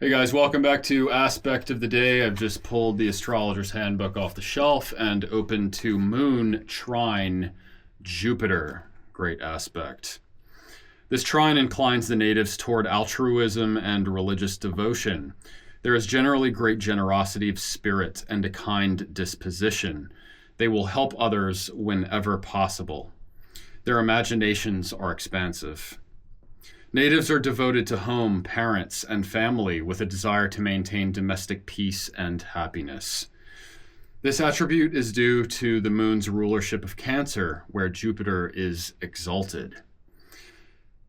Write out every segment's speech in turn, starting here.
Hey guys, welcome back to Aspect of the Day. I've just pulled the Astrologer's Handbook off the shelf and opened to Moon Trine Jupiter. Great aspect. This trine inclines the natives toward altruism and religious devotion. There is generally great generosity of spirit and a kind disposition. They will help others whenever possible. Their imaginations are expansive. Natives are devoted to home, parents, and family with a desire to maintain domestic peace and happiness. This attribute is due to the moon's rulership of Cancer, where Jupiter is exalted.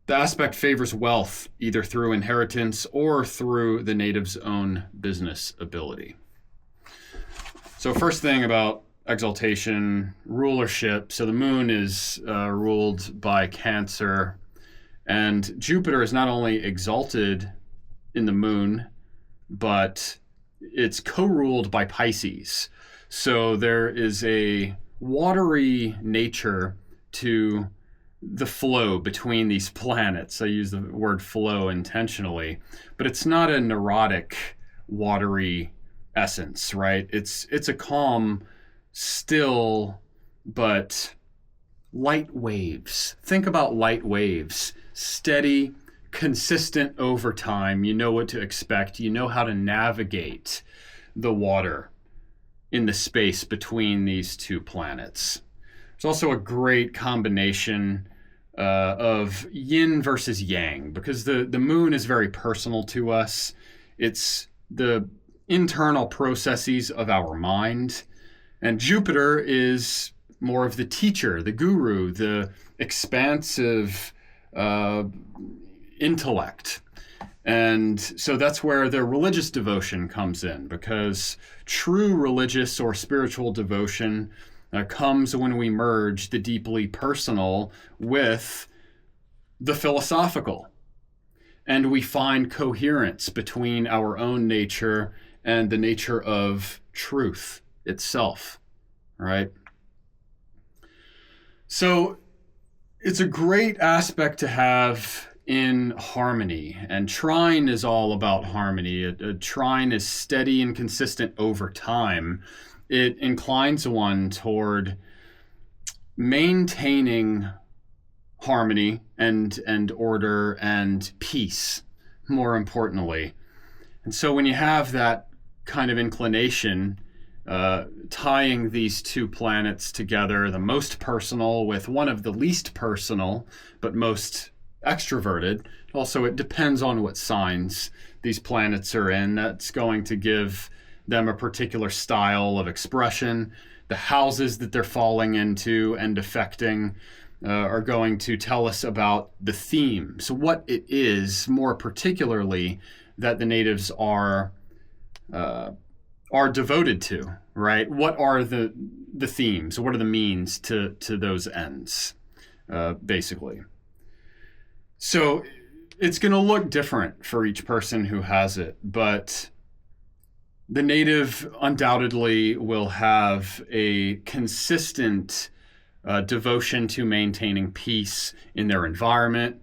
The aspect favors wealth, either through inheritance or through the native's own business ability. So first thing about exaltation, rulership. So the moon is ruled by Cancer. And Jupiter is not only exalted in the moon, but it's co-ruled by Pisces. So there is a watery nature to the flow between these planets. I use the word flow intentionally, but it's not a neurotic, watery essence, right? It's a calm, still, but light waves. Think about light waves. Steady, consistent over time. You know what to expect. You know how to navigate the water in the space between these two planets. There's also a great combination of yin versus yang, because the moon is very personal to us. It's the internal processes of our mind. And Jupiter is more of the teacher, the guru, the expansive intellect. And so that's where the religious devotion comes in, because true religious or spiritual devotion comes when we merge the deeply personal with the philosophical. And we find coherence between our own nature and the nature of truth itself, right? So it's a great aspect to have in harmony, and trine is all about harmony. A trine is steady and consistent over time. It inclines one toward maintaining harmony and order and peace, more importantly. And so when you have that kind of inclination, tying these two planets together, the most personal with one of the least personal, but most extroverted. Also, it depends on what signs these planets are in. That's going to give them a particular style of expression. The houses that they're falling into and affecting are going to tell us about the theme. So what it is, more particularly, that the natives are devoted to, right? What are the themes? What are the means to those ends, basically? So it's going to look different for each person who has it, but the native undoubtedly will have a consistent devotion to maintaining peace in their environment,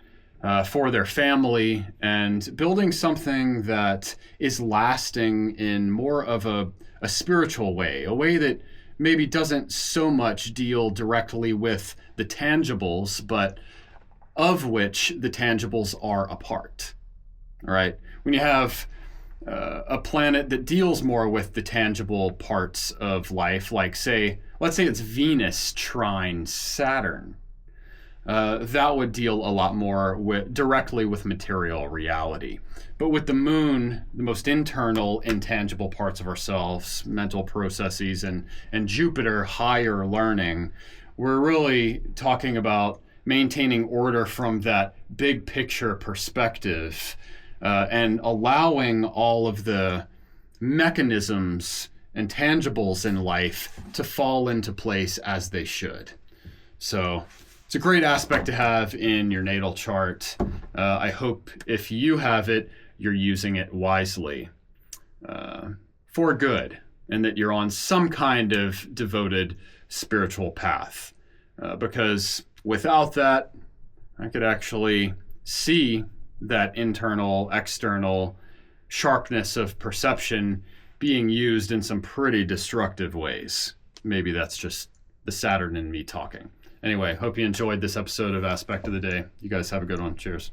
for their family, and building something that is lasting in more of a spiritual way, a way that maybe doesn't so much deal directly with the tangibles, but of which the tangibles are a part. All right? When you have a planet that deals more with the tangible parts of life, like let's say it's Venus trine Saturn, that would deal a lot more directly with material reality. But with the moon, the most internal, intangible parts of ourselves, mental processes, and Jupiter, higher learning, we're really talking about maintaining order from that big picture perspective, and allowing all of the mechanisms and tangibles in life to fall into place as they should. So it's a great aspect to have in your natal chart. I hope if you have it, you're using it wisely for good, and that you're on some kind of devoted spiritual path. Because without that, I could actually see that internal, external sharpness of perception being used in some pretty destructive ways. Maybe that's just the Saturn in me talking. Anyway, hope you enjoyed this episode of Aspect of the Day. You guys have a good one. Cheers.